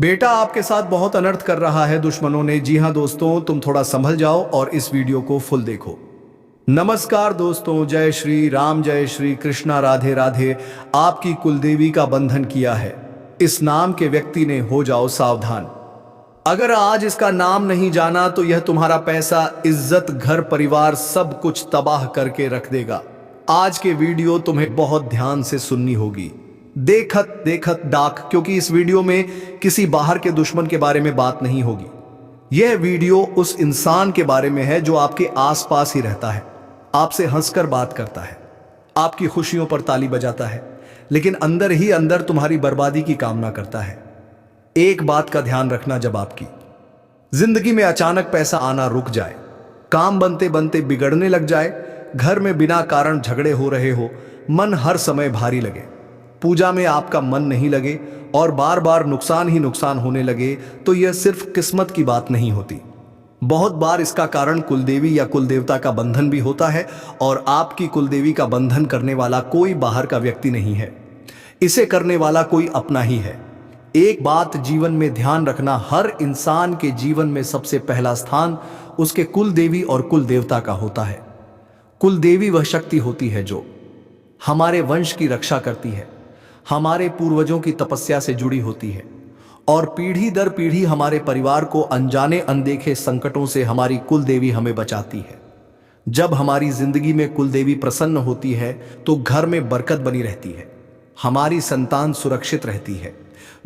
बेटा आपके साथ बहुत अनर्थ कर रहा है दुश्मनों ने। जी हाँ दोस्तों, तुम थोड़ा संभल जाओ और इस वीडियो को फुल देखो। नमस्कार दोस्तों, जय श्री राम, जय श्री कृष्णा, राधे राधे। आपकी कुलदेवी का बंधन किया है इस नाम के व्यक्ति ने, हो जाओ सावधान। अगर आज इसका नाम नहीं जाना तो यह तुम्हारा पैसा, इज्जत, घर परिवार सब कुछ तबाह करके रख देगा। आज के वीडियो तुम्हें बहुत ध्यान से सुननी होगी, देखत देखत डाक, क्योंकि इस वीडियो में किसी बाहर के दुश्मन के बारे में बात नहीं होगी। यह वीडियो उस इंसान के बारे में है जो आपके आसपास ही रहता है, आपसे हंसकर बात करता है, आपकी खुशियों पर ताली बजाता है, लेकिन अंदर ही अंदर तुम्हारी बर्बादी की कामना करता है। एक बात का ध्यान रखना, जब आपकी जिंदगी में अचानक पैसा आना रुक जाए, काम बनते बनते बिगड़ने लग जाए, घर में बिना कारण झगड़े हो रहे हो, मन हर समय भारी लगे, पूजा में आपका मन नहीं लगे और बार बार नुकसान ही नुकसान होने लगे, तो यह सिर्फ किस्मत की बात नहीं होती। बहुत बार इसका कारण कुलदेवी या कुलदेवता का बंधन भी होता है, और आपकी कुलदेवी का बंधन करने वाला कोई बाहर का व्यक्ति नहीं है, इसे करने वाला कोई अपना ही है। एक बात जीवन में ध्यान रखना, हर इंसान के जीवन में सबसे पहला स्थान उसके कुलदेवी और कुलदेवता का होता है। कुलदेवी वह शक्ति होती है जो हमारे वंश की रक्षा करती है, हमारे पूर्वजों की तपस्या से जुड़ी होती है, और पीढ़ी दर पीढ़ी हमारे परिवार को अनजाने अनदेखे संकटों से हमारी कुलदेवी हमें बचाती है। जब हमारी जिंदगी में कुलदेवी प्रसन्न होती है तो घर में बरकत बनी रहती है, हमारी संतान सुरक्षित रहती है,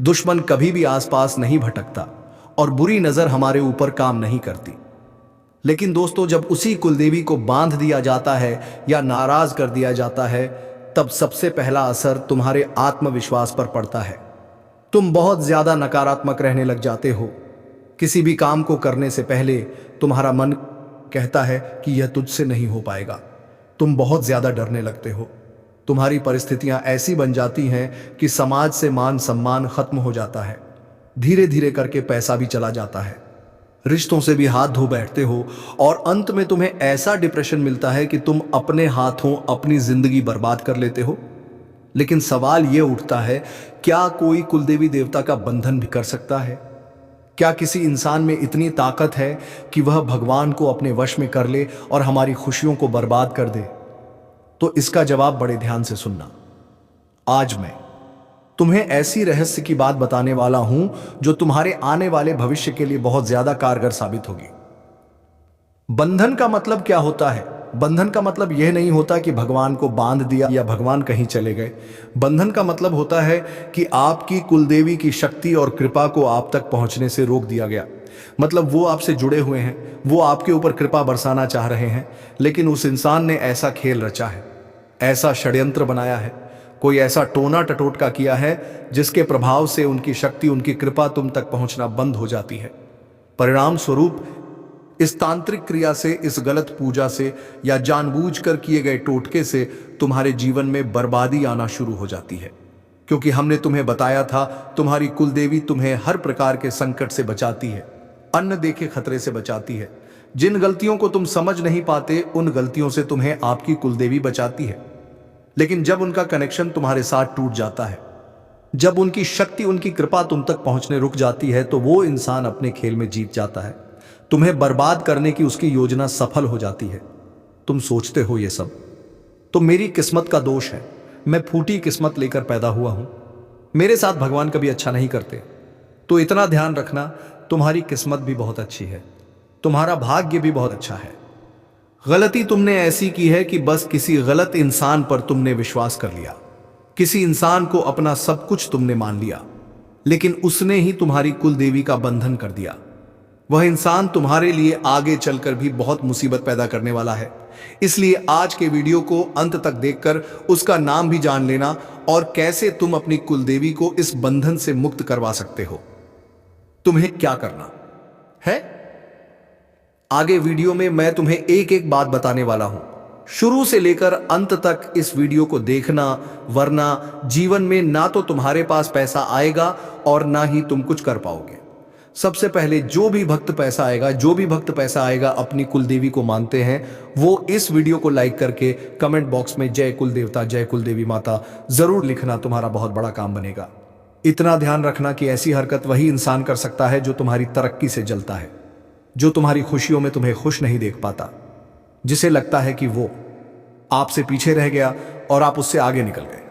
दुश्मन कभी भी आसपास नहीं भटकता और बुरी नजर हमारे ऊपर काम नहीं करती। लेकिन दोस्तों, जब उसी कुलदेवी को बांध दिया जाता है या नाराज कर दिया जाता है, तब सबसे पहला असर तुम्हारे आत्मविश्वास पर पड़ता है। तुम बहुत ज्यादा नकारात्मक रहने लग जाते हो। किसी भी काम को करने से पहले तुम्हारा मन कहता है कि यह तुझसे नहीं हो पाएगा। तुम बहुत ज्यादा डरने लगते हो। तुम्हारी परिस्थितियां ऐसी बन जाती हैं कि समाज से मान सम्मान खत्म हो जाता है, धीरे धीरे करके पैसा भी चला जाता है, रिश्तों से भी हाथ धो बैठते हो, और अंत में तुम्हें ऐसा डिप्रेशन मिलता है कि तुम अपने हाथों अपनी जिंदगी बर्बाद कर लेते हो। लेकिन सवाल यह उठता है, क्या कोई कुलदेवी देवता का बंधन भी कर सकता है? क्या किसी इंसान में इतनी ताकत है कि वह भगवान को अपने वश में कर ले और हमारी खुशियों को बर्बाद कर दे? तो इसका जवाब बड़े ध्यान से सुनना। आज मैं तुम्हें ऐसी रहस्य की बात बताने वाला हूं जो तुम्हारे आने वाले भविष्य के लिए बहुत ज्यादा कारगर साबित होगी। बंधन का मतलब क्या होता है? बंधन का मतलब यह नहीं होता कि भगवान को बांध दिया या भगवान कहीं चले गए। बंधन का मतलब होता है कि आपकी कुलदेवी की शक्ति और कृपा को आप तक पहुंचने से रोक दिया गया। मतलब वो आपसे जुड़े हुए हैं, वो आपके ऊपर कृपा बरसाना चाह रहे हैं, लेकिन उस इंसान ने ऐसा खेल रचा है, ऐसा षड्यंत्र बनाया है, कोई ऐसा टोना टटोटका किया है जिसके प्रभाव से उनकी शक्ति, उनकी कृपा तुम तक पहुंचना बंद हो जाती है। परिणाम स्वरूप इस तांत्रिक क्रिया से, इस गलत पूजा से या जानबूझकर किए गए टोटके से तुम्हारे जीवन में बर्बादी आना शुरू हो जाती है। क्योंकि हमने तुम्हें बताया था, तुम्हारी कुलदेवी तुम्हें हर प्रकार के संकट से बचाती है, अन्न देखे खतरे से बचाती है। जिन गलतियों को तुम समझ नहीं पाते, उन गलतियों से तुम्हें आपकी कुलदेवी बचाती है। लेकिन जब उनका कनेक्शन तुम्हारे साथ टूट जाता है, जब उनकी शक्ति, उनकी कृपा तुम तक पहुंचने रुक जाती है, तो वो इंसान अपने खेल में जीत जाता है। तुम्हें बर्बाद करने की उसकी योजना सफल हो जाती है। तुम सोचते हो ये सब तो मेरी किस्मत का दोष है, मैं फूटी किस्मत लेकर पैदा हुआ हूं, मेरे साथ भगवान कभी अच्छा नहीं करते। तो इतना ध्यान रखना, तुम्हारी किस्मत भी बहुत अच्छी है, तुम्हारा भाग्य भी बहुत अच्छा है। गलती तुमने ऐसी की है कि बस किसी गलत इंसान पर तुमने विश्वास कर लिया, किसी इंसान को अपना सब कुछ तुमने मान लिया, लेकिन उसने ही तुम्हारी कुलदेवी का बंधन कर दिया। वह इंसान तुम्हारे लिए आगे चलकर भी बहुत मुसीबत पैदा करने वाला है। इसलिए आज के वीडियो को अंत तक देखकर उसका नाम भी जान लेना और कैसे तुम अपनी कुलदेवी को इस बंधन से मुक्त करवा सकते हो। तुम्हें क्या करना है, आगे वीडियो में मैं तुम्हें एक एक बात बताने वाला हूं। शुरू से लेकर अंत तक इस वीडियो को देखना, वरना जीवन में ना तो तुम्हारे पास पैसा आएगा और ना ही तुम कुछ कर पाओगे। सबसे पहले जो भी भक्त पैसा आएगा अपनी कुलदेवी को मानते हैं, वो इस वीडियो को लाइक करके कमेंट बॉक्स में जय कुलदेवता, जय कुलदेवी माता जरूर लिखना, तुम्हारा बहुत बड़ा काम बनेगा। इतना ध्यान रखना कि ऐसी हरकत वही इंसान कर सकता है जो तुम्हारी तरक्की से जलता है, जो तुम्हारी खुशियों में तुम्हें खुश नहीं देख पाता, जिसे लगता है कि वो आपसे पीछे रह गया और आप उससे आगे निकल गए।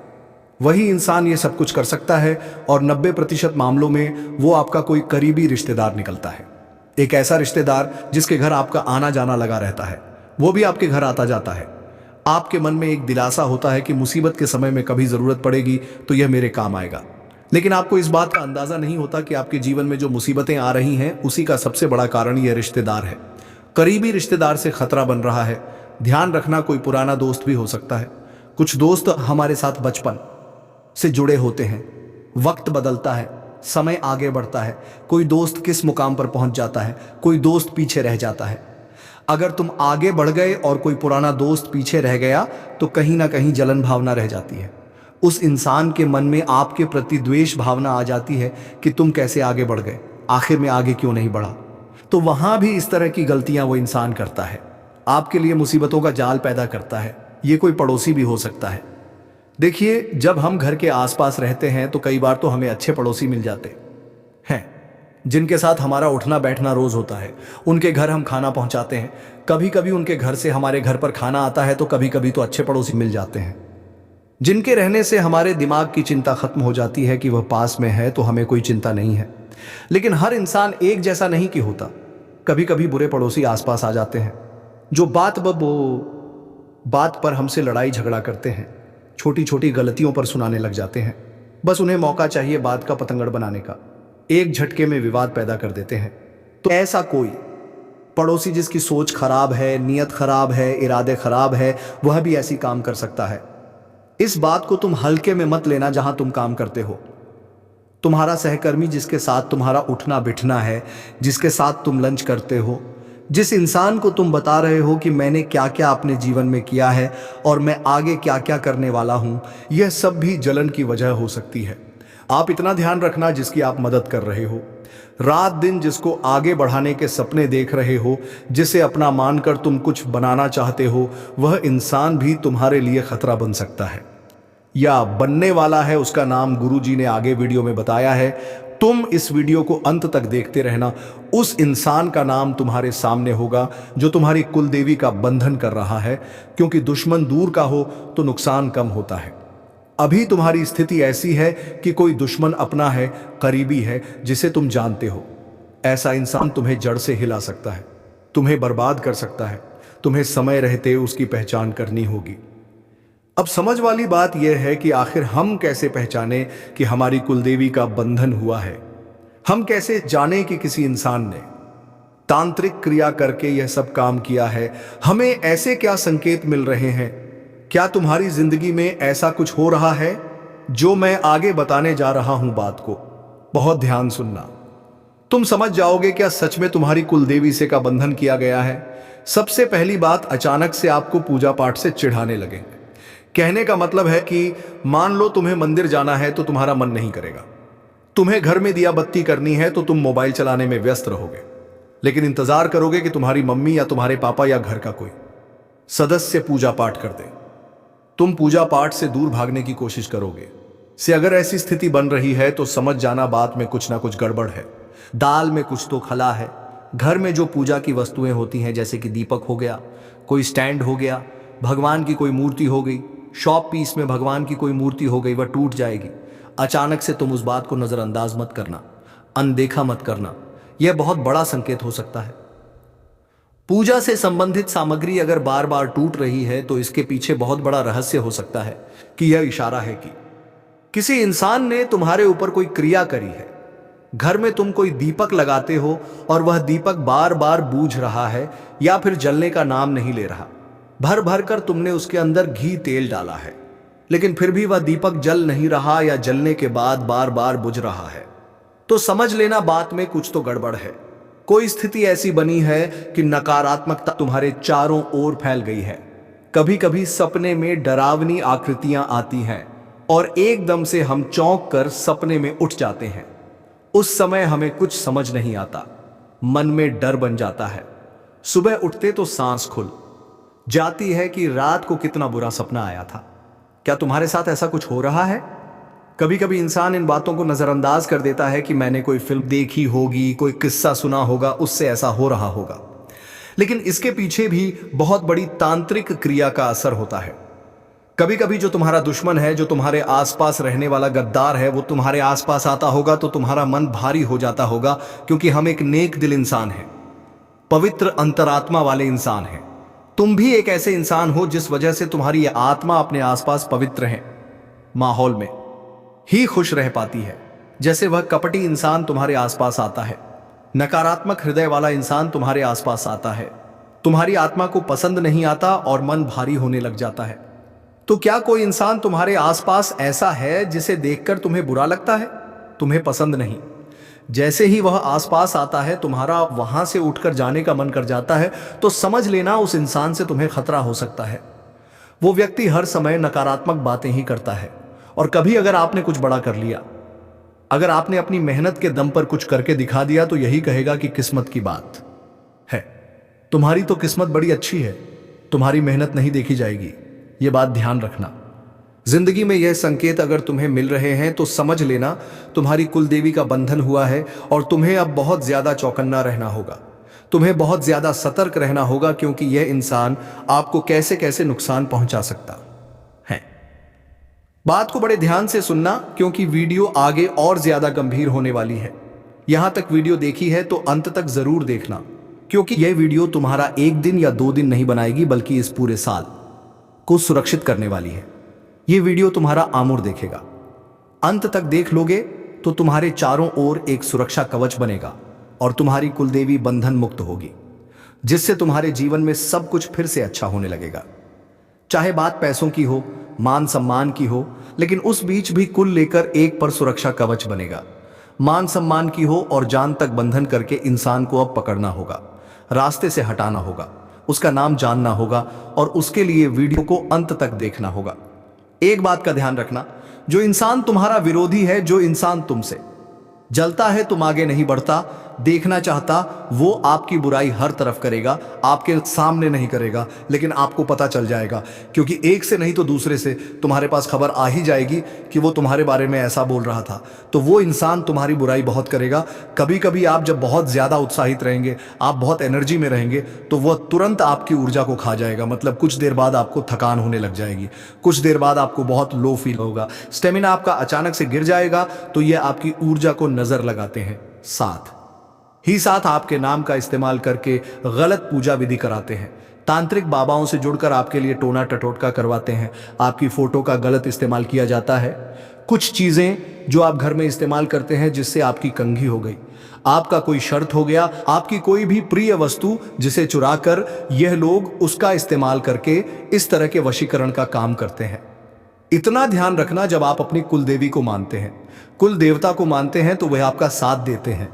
वही इंसान ये सब कुछ कर सकता है और 90% मामलों में वो आपका कोई करीबी रिश्तेदार निकलता है। एक ऐसा रिश्तेदार जिसके घर आपका आना जाना लगा रहता है, वो भी आपके घर आता जाता है। आपके मन में एक दिलासा होता है कि मुसीबत के समय में कभी जरूरत पड़ेगी तो यह मेरे काम आएगा, लेकिन आपको इस बात का अंदाजा नहीं होता कि आपके जीवन में जो मुसीबतें आ रही हैं उसी का सबसे बड़ा कारण यह रिश्तेदार है। करीबी रिश्तेदार से खतरा बन रहा है। ध्यान रखना, कोई पुराना दोस्त भी हो सकता है। कुछ दोस्त हमारे साथ बचपन से जुड़े होते हैं। वक्त बदलता है, समय आगे बढ़ता है, कोई दोस्त किस मुकाम पर पहुंच जाता है, कोई दोस्त पीछे रह जाता है। अगर तुम आगे बढ़ गए और कोई पुराना दोस्त पीछे रह गया तो कहीं ना कहीं जलन भावना रह जाती है। उस इंसान के मन में आपके प्रति द्वेष भावना आ जाती है कि तुम कैसे आगे बढ़ गए, आखिर में आगे क्यों नहीं बढ़ा। तो वहां भी इस तरह की गलतियां वो इंसान करता है, आपके लिए मुसीबतों का जाल पैदा करता है। ये कोई पड़ोसी भी हो सकता है। देखिए, जब हम घर के आसपास रहते हैं तो कई बार तो हमें अच्छे पड़ोसी मिल जाते हैं जिनके साथ हमारा उठना बैठना रोज होता है। उनके घर हम खाना पहुंचाते हैं, कभी कभी उनके घर से हमारे घर पर खाना आता है, तो कभी कभी तो अच्छे पड़ोसी मिल जाते हैं जिनके रहने से हमारे दिमाग की चिंता खत्म हो जाती है कि वह पास में है तो हमें कोई चिंता नहीं है। लेकिन हर इंसान एक जैसा नहीं कि होता। कभी कभी बुरे पड़ोसी आसपास आ जाते हैं जो बात पर हमसे लड़ाई झगड़ा करते हैं, छोटी छोटी गलतियों पर सुनाने लग जाते हैं। बस उन्हें मौका चाहिए बात का पतंगड़ बनाने का, एक झटके में विवाद पैदा कर देते हैं। तो ऐसा कोई पड़ोसी जिसकी सोच खराब है, नीयत खराब है, इरादे खराब है, वह भी ऐसी काम कर सकता है। इस बात को तुम हल्के में मत लेना जहां तुम काम करते हो। तुम्हारा सहकर्मी जिसके साथ तुम्हारा उठना बिठना है, जिसके साथ तुम लंच करते हो, जिस इंसान को तुम बता रहे हो कि मैंने क्या क्या अपने जीवन में किया है और मैं आगे क्या क्या करने वाला हूं, यह सब भी जलन की वजह हो सकती है। आप इतना ध्यान रखना जिसकी आप मदद कर रहे हो, रात दिन जिसको आगे बढ़ाने के सपने देख रहे हो, जिसे अपना मानकर तुम कुछ बनाना चाहते हो, वह इंसान भी तुम्हारे लिए खतरा बन सकता है या बनने वाला है। उसका नाम गुरुजी ने आगे वीडियो में बताया है। तुम इस वीडियो को अंत तक देखते रहना। उस इंसान का नाम तुम्हारे सामने होगा जो तुम्हारी कुलदेवी का बंधन कर रहा है, क्योंकि दुश्मन दूर का हो तो नुकसान कम होता है। अभी तुम्हारी स्थिति ऐसी है कि कोई दुश्मन अपना है, करीबी है, जिसे तुम जानते हो। ऐसा इंसान तुम्हें जड़ से हिला सकता है, तुम्हें बर्बाद कर सकता है। तुम्हें समय रहते उसकी पहचान करनी होगी। अब समझ वाली बात यह है कि आखिर हम कैसे पहचाने कि हमारी कुलदेवी का बंधन हुआ है। हम कैसे जाने कि किसी इंसान ने तांत्रिक क्रिया करके यह सब काम किया है। हमें ऐसे क्या संकेत मिल रहे हैं? क्या तुम्हारी जिंदगी में ऐसा कुछ हो रहा है जो मैं आगे बताने जा रहा हूं? बात को बहुत ध्यान सुनना, तुम समझ जाओगे क्या सच में तुम्हारी कुलदेवी से का बंधन किया गया है। सबसे पहली बात, अचानक से आपको पूजा पाठ से चिढ़ाने लगेंगे। कहने का मतलब है कि मान लो तुम्हें मंदिर जाना है तो तुम्हारा मन नहीं करेगा, तुम्हें घर में दिया बत्ती करनी है तो तुम मोबाइल चलाने में व्यस्त रहोगे, लेकिन इंतजार करोगे कि तुम्हारी मम्मी या तुम्हारे पापा या घर का कोई सदस्य पूजा पाठ कर दे। तुम पूजा पाठ से दूर भागने की कोशिश करोगे। अगर ऐसी स्थिति बन रही है तो समझ जाना बात में कुछ ना कुछ गड़बड़ है। दाल में कुछ तो खला है। घर में जो पूजा की वस्तुएं होती हैं, जैसे कि दीपक हो गया, कोई स्टैंड हो गया, भगवान की कोई मूर्ति हो गई, शॉप पीस में भगवान की कोई मूर्ति हो गई, वह टूट जाएगी। अचानक से तुम उस बात को नजरअंदाज मत करना, अनदेखा मत करना। यह बहुत बड़ा संकेत हो सकता है। पूजा से संबंधित सामग्री अगर बार बार टूट रही है तो इसके पीछे बहुत बड़ा रहस्य हो सकता है कि यह इशारा है कि किसी इंसान ने तुम्हारे ऊपर कोई क्रिया करी है। घर में तुम कोई दीपक लगाते हो और वह दीपक बार बार बूझ रहा है या फिर जलने का नाम नहीं ले रहा। भर भर कर तुमने उसके अंदर घी तेल डाला है, लेकिन फिर भी वह दीपक जल नहीं रहा या जलने के बाद बार बार बुझ रहा है, तो समझ लेना बात में कुछ तो गड़बड़ है। कोई स्थिति ऐसी बनी है कि नकारात्मकता तुम्हारे चारों ओर फैल गई है। कभी कभी सपने में डरावनी आकृतियां आती हैं और एकदम से हम चौंक कर सपने में उठ जाते हैं। उस समय हमें कुछ समझ नहीं आता, मन में डर बन जाता है। सुबह उठते तो सांस खुल जाती है कि रात को कितना बुरा सपना आया था। क्या तुम्हारे साथ ऐसा कुछ हो रहा है? कभी कभी इंसान इन बातों को नजरअंदाज कर देता है कि मैंने कोई फिल्म देखी होगी, कोई किस्सा सुना होगा, उससे ऐसा हो रहा होगा। लेकिन इसके पीछे भी बहुत बड़ी तांत्रिक क्रिया का असर होता है। कभी कभी जो तुम्हारा दुश्मन है, जो तुम्हारे आसपास रहने वाला गद्दार है, वो तुम्हारे आसपास आता होगा तो तुम्हारा मन भारी हो जाता होगा, क्योंकि हम एक नेक दिल इंसान हैं, पवित्र अंतरात्मा वाले इंसान हैं। तुम भी एक ऐसे इंसान हो जिस वजह से तुम्हारी आत्मा अपने आसपास पवित्र है, माहौल में ही खुश रह पाती है। जैसे वह कपटी इंसान तुम्हारे आसपास आता है, नकारात्मक हृदय वाला इंसान तुम्हारे आसपास आता है, तुम्हारी आत्मा को पसंद नहीं आता और मन भारी होने लग जाता है। तो क्या कोई इंसान तुम्हारे आसपास ऐसा है जिसे देखकर तुम्हें बुरा लगता है, तुम्हें पसंद नहीं? जैसे ही वह आसपास आता है, तुम्हारा वहां से उठकर जाने का मन कर जाता है, तो समझ लेना उस इंसान से तुम्हें खतरा हो सकता है। वो व्यक्ति हर समय नकारात्मक बातें ही करता है, और कभी अगर आपने कुछ बड़ा कर लिया, अगर आपने अपनी मेहनत के दम पर कुछ करके दिखा दिया, तो यही कहेगा कि किस्मत की बात है, तुम्हारी तो किस्मत बड़ी अच्छी है, तुम्हारी मेहनत नहीं देखी जाएगी। ये बात ध्यान रखना। जिंदगी में यह संकेत अगर तुम्हें मिल रहे हैं तो समझ लेना तुम्हारी कुलदेवी का बंधन हुआ है, और तुम्हें अब बहुत ज्यादा चौकन्ना रहना होगा, तुम्हें बहुत ज्यादा सतर्क रहना होगा, क्योंकि यह इंसान आपको कैसे कैसे नुकसान पहुंचा सकता है। बात को बड़े ध्यान से सुनना, क्योंकि वीडियो आगे और ज्यादा गंभीर होने वाली है। यहां तक वीडियो देखी है तो अंत तक जरूर देखना, क्योंकि यह वीडियो तुम्हारा 1 दिन या 2 दिन नहीं बनाएगी, बल्कि इस पूरे साल को सुरक्षित करने वाली है। यह वीडियो तुम्हारा आमुर देखेगा। अंत तक देख लोगे तो तुम्हारे चारों ओर एक सुरक्षा कवच बनेगा, और तुम्हारी कुलदेवी बंधन मुक्त होगी, जिससे तुम्हारे जीवन में सब कुछ फिर से अच्छा होने लगेगा। चाहे बात पैसों की हो, मान सम्मान की हो, लेकिन उस बीच भी कुल लेकर एक पर सुरक्षा कवच बनेगा। मान सम्मान की हो और जान तक बंधन करके इंसान को अब पकड़ना होगा, रास्ते से हटाना होगा, उसका नाम जानना होगा, और उसके लिए वीडियो को अंत तक देखना होगा। एक बात का ध्यान रखना, जो इंसान तुम्हारा विरोधी है, जो इंसान तुमसे जलता है, तुम आगे नहीं बढ़ता, देखना चाहता, वो आपकी बुराई हर तरफ करेगा, आपके सामने नहीं करेगा, लेकिन आपको पता चल जाएगा, क्योंकि एक से नहीं तो दूसरे से तुम्हारे पास खबर आ ही जाएगी कि वो तुम्हारे बारे में ऐसा बोल रहा था। तो वो इंसान तुम्हारी बुराई बहुत करेगा। कभी कभी आप जब बहुत ज्यादा उत्साहित रहेंगे, आप बहुत एनर्जी में रहेंगे, तो वह तुरंत आपकी ऊर्जा को खा जाएगा। मतलब कुछ देर बाद आपको थकान होने लग जाएगी, कुछ देर बाद आपको बहुत लो फील होगा, स्टेमिना आपका अचानक से गिर जाएगा। तो यह आपकी ऊर्जा को नजर लगाते हैं, साथ आपके नाम का इस्तेमाल करके गलत पूजा विधि कराते हैं, तांत्रिक बाबाओं से जुड़कर आपके लिए टोना टटोटका करवाते हैं, आपकी फोटो का गलत इस्तेमाल किया जाता है। कुछ चीजें जो आप घर में इस्तेमाल करते हैं जिससे आपकी कंघी हो गई, आपका कोई शर्त हो गया, आपकी कोई भी प्रिय वस्तु जिसे चुराकर यह लोग उसका इस्तेमाल करके इस तरह के वशीकरण का काम करते हैं। इतना ध्यान रखना, जब आप अपनी कुलदेवी को मानते हैं, कुल देवता को मानते हैं, तो वह आपका साथ देते हैं,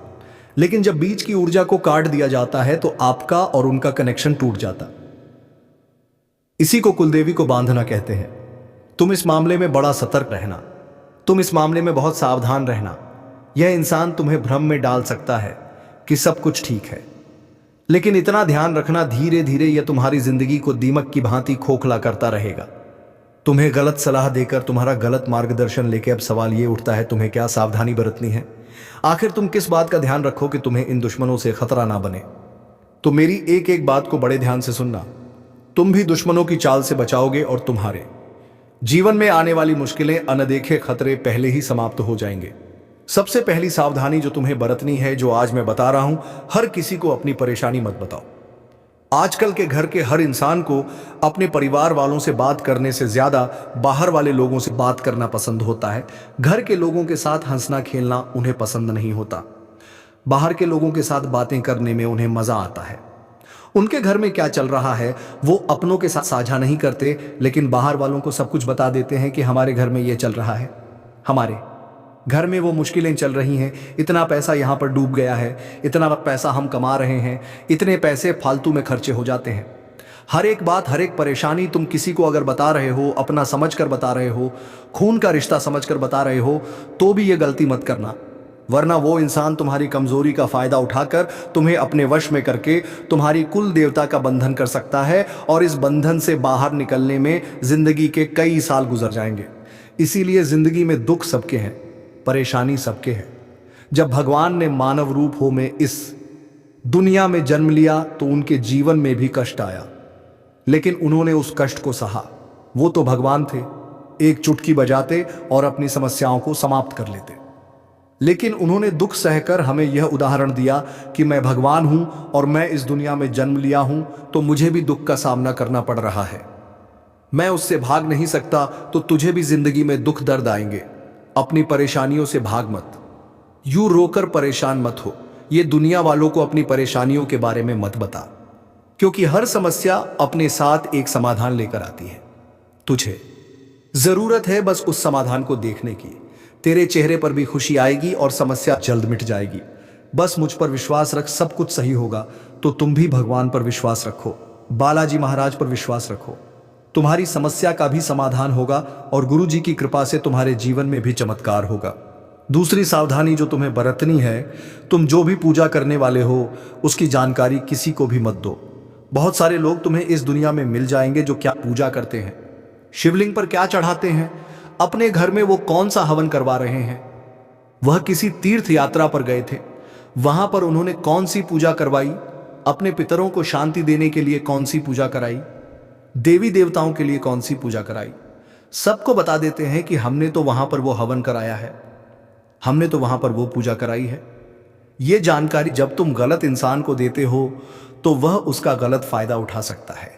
लेकिन जब बीच की ऊर्जा को काट दिया जाता है तो आपका और उनका कनेक्शन टूट जाता। इसी को कुलदेवी को बांधना कहते हैं। तुम इस मामले में बड़ा सतर्क रहना, तुम इस मामले में बहुत सावधान रहना। यह इंसान तुम्हें भ्रम में डाल सकता है कि सब कुछ ठीक है, लेकिन इतना ध्यान रखना, धीरे धीरे यह तुम्हारी जिंदगी को दीमक की भांति खोखला करता रहेगा, तुम्हें गलत सलाह देकर, तुम्हारा गलत मार्गदर्शन लेके। अब सवाल यह उठता है, तुम्हें क्या सावधानी बरतनी है? आखिर तुम किस बात का ध्यान रखो कि तुम्हें इन दुश्मनों से खतरा ना बने? तो मेरी एक एक बात को बड़े ध्यान से सुनना। तुम भी दुश्मनों की चाल से बचाओगे, और तुम्हारे जीवन में आने वाली मुश्किलें, अनदेखे खतरे पहले ही समाप्त हो जाएंगे। सबसे पहली सावधानी जो तुम्हें बरतनी है, जो आज मैं बता रहा हूं, हर किसी को अपनी परेशानी मत बताओ। आजकल के घर के हर इंसान को अपने परिवार वालों से बात करने से ज्यादा बाहर वाले लोगों से बात करना पसंद होता है। घर के लोगों के साथ हंसना खेलना उन्हें पसंद नहीं होता। बाहर के लोगों के साथ बातें करने में उन्हें मजा आता है। उनके घर में क्या चल रहा है वो अपनों के साथ साझा नहीं करते, लेकिन बाहर वालों को सब कुछ बता देते हैं कि हमारे घर में ये चल रहा है, हमारे घर में वो मुश्किलें चल रही हैं, इतना पैसा यहाँ पर डूब गया है, इतना पैसा हम कमा रहे हैं, इतने पैसे फालतू में खर्चे हो जाते हैं। हर एक बात, हर एक परेशानी तुम किसी को अगर बता रहे हो, अपना समझकर बता रहे हो, खून का रिश्ता समझकर बता रहे हो, तो भी ये गलती मत करना, वरना वो इंसान तुम्हारी कमजोरी का फायदा उठाकर तुम्हें अपने वश में करके तुम्हारी कुल देवता का बंधन कर सकता है, और इस बंधन से बाहर निकलने में जिंदगी के कई साल गुजर जाएंगे। इसीलिए जिंदगी में दुख सबके हैं, परेशानी सबके है। जब भगवान ने मानव रूप हो में इस दुनिया में जन्म लिया तो उनके जीवन में भी कष्ट आया, लेकिन उन्होंने उस कष्ट को सहा। वो तो भगवान थे, एक चुटकी बजाते और अपनी समस्याओं को समाप्त कर लेते। लेकिन उन्होंने दुख सहकर हमें यह उदाहरण दिया कि मैं भगवान हूं और मैं इस दुनिया में जन्म लिया हूं तो मुझे भी दुख का सामना करना पड़ रहा है। मैं उससे भाग नहीं सकता, तो तुझे भी जिंदगी में दुख दर्द आएंगे। अपनी परेशानियों से भाग मत, यूं रोकर परेशान मत हो। ये दुनिया वालों को अपनी परेशानियों के बारे में मत बता, क्योंकि हर समस्या अपने साथ एक समाधान लेकर आती है। तुझे जरूरत है बस उस समाधान को देखने की। तेरे चेहरे पर भी खुशी आएगी और समस्या जल्द मिट जाएगी। बस मुझ पर विश्वास रख, सब कुछ सही होगा। तो तुम भी भगवान पर विश्वास रखो, बालाजी महाराज पर विश्वास रखो। तुम्हारी समस्या का भी समाधान होगा और गुरु जी की कृपा से तुम्हारे जीवन में भी चमत्कार होगा। दूसरी सावधानी जो तुम्हें बरतनी है, तुम जो भी पूजा करने वाले हो उसकी जानकारी किसी को भी मत दो। बहुत सारे लोग तुम्हें इस दुनिया में मिल जाएंगे जो क्या पूजा करते हैं, शिवलिंग पर क्या चढ़ाते हैं, अपने घर में वो कौन सा हवन करवा रहे हैं। वह किसी तीर्थ यात्रा पर गए थे, वहां पर उन्होंने कौन सी पूजा करवाई, अपने पितरों को शांति देने के लिए कौन सी पूजा कराई, देवी देवताओं के लिए कौन सी पूजा कराई। सबको बता देते हैं कि हमने तो वहां पर वो हवन कराया है, हमने तो वहां पर वो पूजा कराई है। ये जानकारी जब तुम गलत इंसान को देते हो तो वह उसका गलत फायदा उठा सकता है।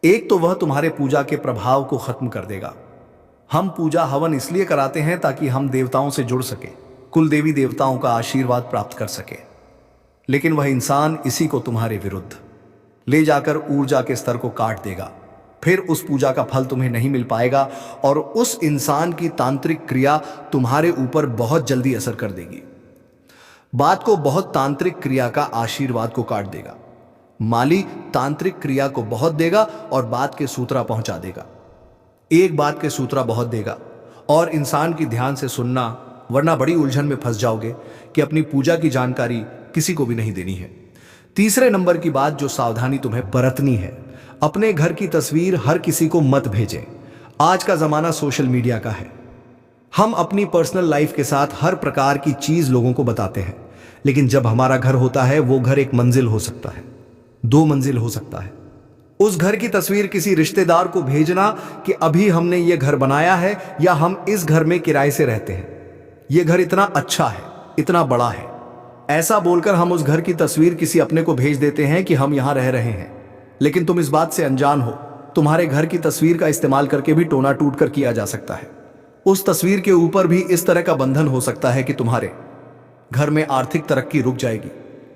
एक तो वह तुम्हारे पूजा के प्रभाव को खत्म कर देगा। हम पूजा हवन इसलिए कराते हैं ताकि हम देवताओं से जुड़ सके, कुल देवी देवताओं का आशीर्वाद प्राप्त कर सके। लेकिन वह इंसान इसी को तुम्हारे विरुद्ध ले जाकर ऊर्जा के स्तर को काट देगा। फिर उस पूजा का फल तुम्हें नहीं मिल पाएगा और उस इंसान की तांत्रिक क्रिया तुम्हारे ऊपर बहुत जल्दी असर कर देगी। बात को बहुत तांत्रिक क्रिया का आशीर्वाद को काट देगा। माली तांत्रिक क्रिया को बहुत देगा और बात के सूत्रा पहुंचा देगा। एक बात के सूत्रा बहुत देगा और इंसान की ध्यान से सुनना, वरना बड़ी उलझन में फंस जाओगे कि अपनी पूजा की जानकारी किसी को भी नहीं देनी है। तीसरे नंबर की बात जो सावधानी तुम्हें बरतनी है, अपने घर की तस्वीर हर किसी को मत भेजें। आज का जमाना सोशल मीडिया का है। हम अपनी पर्सनल लाइफ के साथ हर प्रकार की चीज लोगों को बताते हैं, लेकिन जब हमारा घर होता है वो घर एक मंजिल हो सकता है, 2 मंजिल हो सकता है। उस घर की तस्वीर किसी रिश्तेदार को भेजना कि अभी हमने ये घर बनाया है या हम इस घर में किराए से रहते हैं, ये घर इतना अच्छा है, इतना बड़ा है, ऐसा बोलकर हम उस घर की तस्वीर किसी अपने को भेज देते हैं कि हम यहां रह रहे हैं। लेकिन तुम इस बात से अनजान हो, तुम्हारे घर की तस्वीर का इस्तेमाल करके भी टोना टूट कर किया जा सकता है। उस तस्वीर के ऊपर भी इस तरह का बंधन हो सकता है कि तुम्हारे घर में आर्थिक तरक्की रुक जाएगी,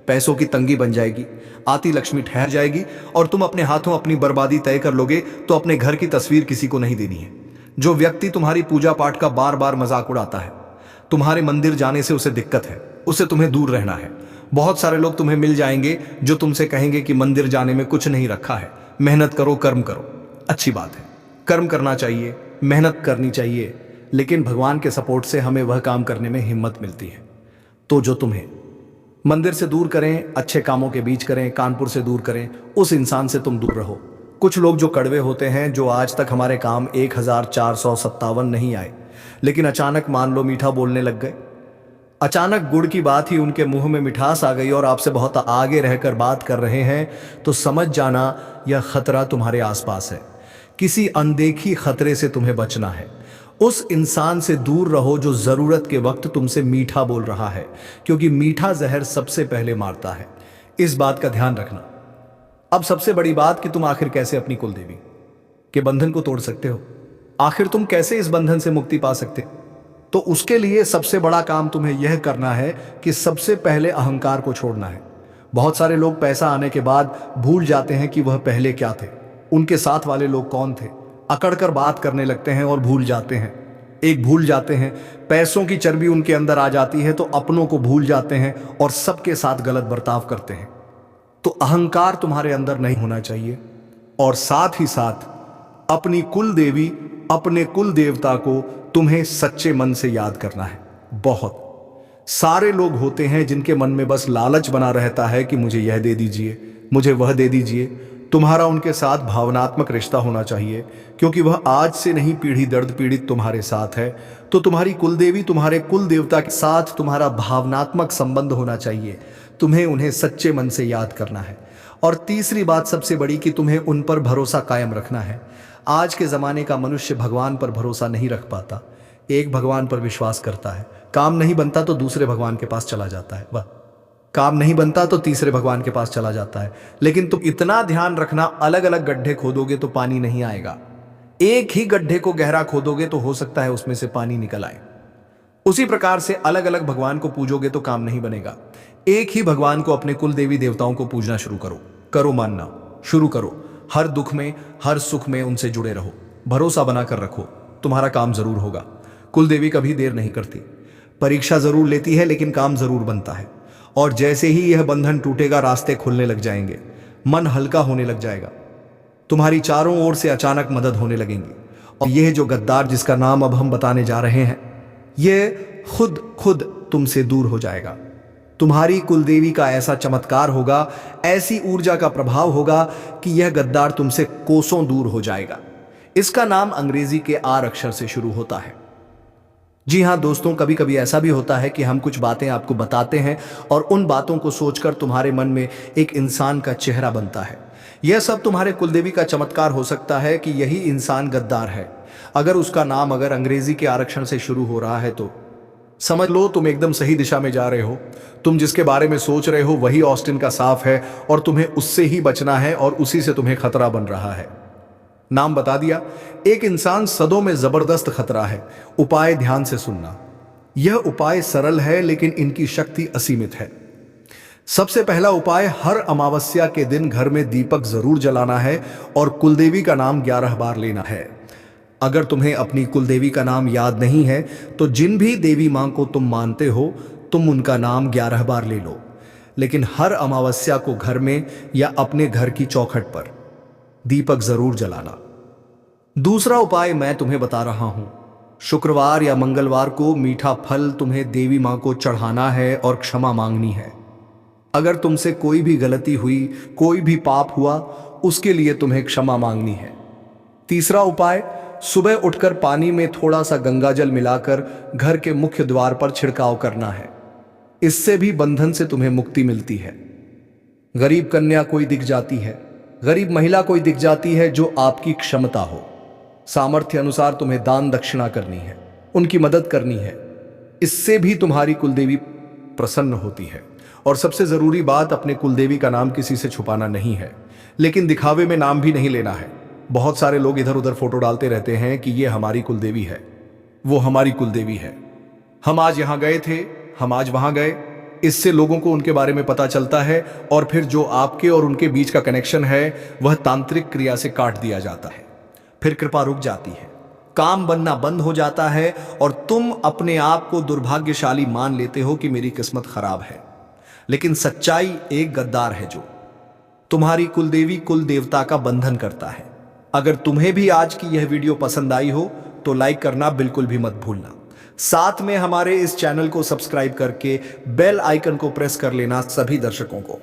पैसों की तंगी बन जाएगी, आती लक्ष्मी ठहर जाएगी और तुम अपने हाथों अपनी बर्बादी तय कर लोगे। तो अपने घर की तस्वीर किसी को नहीं देनी है। जो व्यक्ति तुम्हारी पूजा पाठ का बार बार मजाक उड़ाता है, तुम्हारे मंदिर जाने से उसे दिक्कत है, उससे तुम्हें दूर रहना है। बहुत सारे लोग तुम्हें मिल जाएंगे जो तुमसे कहेंगे कि मंदिर जाने में कुछ नहीं रखा है, मेहनत करो, कर्म करो। अच्छी बात है, कर्म करना चाहिए, मेहनत करनी चाहिए, लेकिन भगवान के सपोर्ट से हमें वह काम करने में हिम्मत मिलती है। तो जो तुम्हें मंदिर से दूर करें, अच्छे कामों के बीच करें, कानपुर से दूर करें, उस इंसान से तुम दूर रहो। कुछ लोग जो कड़वे होते हैं, जो आज तक हमारे काम 1457 नहीं आए, लेकिन अचानक मान लो मीठा बोलने लग गए, अचानक गुड़ की बात ही उनके मुंह में मिठास आ गई और आपसे बहुत आगे रहकर बात कर रहे हैं, तो समझ जाना यह खतरा तुम्हारे आसपास है। किसी अनदेखी खतरे से तुम्हें बचना है। उस इंसान से दूर रहो जो जरूरत के वक्त तुमसे मीठा बोल रहा है, क्योंकि मीठा जहर सबसे पहले मारता है। इस बात का ध्यान रखना। अब सबसे बड़ी बात कि तुम आखिर कैसे अपनी कुलदेवी के बंधन को तोड़ सकते हो, आखिर तुम कैसे इस बंधन से मुक्ति पा सकते हो। तो उसके लिए सबसे बड़ा काम तुम्हें यह करना है कि सबसे पहले अहंकार को छोड़ना है। बहुत सारे लोग पैसा आने के बाद भूल जाते हैं कि वह पहले क्या थे, उनके साथ वाले लोग कौन थे, अकड़कर बात करने लगते हैं और भूल जाते हैं। एक भूल जाते हैं, पैसों की चर्बी उनके अंदर आ जाती है तो अपनों को भूल जाते हैं और सबके साथ गलत बर्ताव करते हैं। तो अहंकार तुम्हारे अंदर नहीं होना चाहिए। और साथ ही साथ अपनी कुल देवी, अपने कुल देवता को तुम्हें सच्चे मन से याद करना है। बहुत सारे लोग होते हैं जिनके मन में बस लालच बना रहता है कि मुझे यह दे दीजिए, मुझे वह दे दीजिए, तुम्हारा उनके साथ भावनात्मक रिश्ता होना चाहिए, क्योंकि वह आज से नहीं पीढ़ी दर्द पीड़ित तुम्हारे साथ है। तो तुम्हारी कुलदेवी, तुम्हारे कुल देवता के साथ तुम्हारा भावनात्मक संबंध होना चाहिए। तुम्हें उन्हें सच्चे मन से याद करना है। और तीसरी बात सबसे बड़ी कि तुम्हें उन पर भरोसा कायम रखना है। आज के ज़माने का मनुष्य भगवान पर भरोसा नहीं रख पाता। एक भगवान पर विश्वास करता है, काम नहीं बनता तो दूसरे भगवान के पास चला जाता है, वह काम नहीं बनता तो तीसरे भगवान के पास चला जाता है। लेकिन तुम इतना ध्यान रखना, अलग अलग गड्ढे खोदोगे तो पानी नहीं आएगा। एक ही गड्ढे को गहरा खोदोगे तो हो सकता है उसमें से पानी निकल आए। उसी प्रकार से अलग अलग भगवान को पूजोगे तो काम नहीं बनेगा। एक ही भगवान को, अपने कुल देवी देवताओं को पूजना शुरू करो मानना शुरू करो। हर दुख में, हर सुख में उनसे जुड़े रहो, भरोसा बनाकर रखो, तुम्हारा काम जरूर होगा। कुल देवी कभी देर नहीं करती, परीक्षा जरूर लेती है, लेकिन काम जरूर बनता है। और जैसे ही यह बंधन टूटेगा, रास्ते खुलने लग जाएंगे, मन हल्का होने लग जाएगा, तुम्हारी चारों ओर से अचानक मदद होने लगेंगी। और यह जो गद्दार जिसका नाम अब हम बताने जा रहे हैं, यह खुद तुमसे दूर हो जाएगा। तुम्हारी कुलदेवी का ऐसा चमत्कार होगा, ऐसी ऊर्जा का प्रभाव होगा कि यह गद्दार तुमसे कोसों दूर हो जाएगा। इसका नाम अंग्रेजी के आर अक्षर से शुरू होता है। जी हाँ दोस्तों, कभी कभी ऐसा भी होता है कि हम कुछ बातें आपको बताते हैं और उन बातों को सोचकर तुम्हारे मन में एक इंसान का चेहरा बनता है। यह सब तुम्हारे कुलदेवी का चमत्कार हो सकता है कि यही इंसान गद्दार है। अगर उसका नाम अंग्रेजी के आरक्षण से शुरू हो रहा है तो समझ लो तुम एकदम सही दिशा में जा रहे हो। तुम जिसके बारे में सोच रहे हो वही ऑस्टिन का साफ है, और तुम्हें उससे ही बचना है, और उसी से तुम्हें खतरा बन रहा है। नाम बता दिया। एक इंसान सदों में जबरदस्त खतरा है। उपाय ध्यान से सुनना। यह उपाय सरल है, लेकिन इनकी शक्ति असीमित है। सबसे पहला उपाय, हर अमावस्या के दिन घर में दीपक जरूर जलाना है और कुलदेवी का नाम 11 बार लेना है। अगर तुम्हें अपनी कुलदेवी का नाम याद नहीं है तो जिन भी देवी मां को तुम मानते हो, तुम उनका नाम 11 बार ले लो, लेकिन हर अमावस्या को घर में या अपने घर की चौखट पर दीपक जरूर जलाना। दूसरा उपाय मैं तुम्हें बता रहा हूं। शुक्रवार या मंगलवार को मीठा फल तुम्हें देवी मां को चढ़ाना है और क्षमा मांगनी है। अगर तुमसे कोई भी गलती हुई, कोई भी पाप हुआ, उसके लिए तुम्हें क्षमा मांगनी है। तीसरा उपाय, सुबह उठकर पानी में थोड़ा सा गंगाजल मिलाकर घर के मुख्य द्वार पर छिड़काव करना है। इससे भी बंधन से तुम्हें मुक्ति मिलती है। गरीब कन्या कोई दिख जाती है, गरीब महिला कोई दिख जाती है जो आपकी क्षमता हो, सामर्थ्य अनुसार तुम्हें दान दक्षिणा करनी है, उनकी मदद करनी है। इससे भी तुम्हारी कुलदेवी प्रसन्न होती है। और सबसे जरूरी बात, अपने कुलदेवी का नाम किसी से छुपाना नहीं है, लेकिन दिखावे में नाम भी नहीं लेना है। बहुत सारे लोग इधर उधर फोटो डालते रहते हैं कि ये हमारी कुलदेवी है, वो हमारी कुलदेवी है, हम आज यहां गए थे, हम आज वहां गए। इससे लोगों को उनके बारे में पता चलता है, और फिर जो आपके और उनके बीच का कनेक्शन है वह तांत्रिक क्रिया से काट दिया जाता है। फिर कृपा रुक जाती है, काम बनना बंद हो जाता है, और तुम अपने आप को दुर्भाग्यशाली मान लेते हो कि मेरी किस्मत खराब है। लेकिन सच्चाई एक गद्दार है जो तुम्हारी कुलदेवी, कुल देवता का बंधन करता है। अगर तुम्हें भी आज की यह वीडियो पसंद आई हो तो लाइक करना बिल्कुल भी मत भूलना। साथ में हमारे इस चैनल को सब्सक्राइब करके बेल आइकन को प्रेस कर लेना सभी दर्शकों को।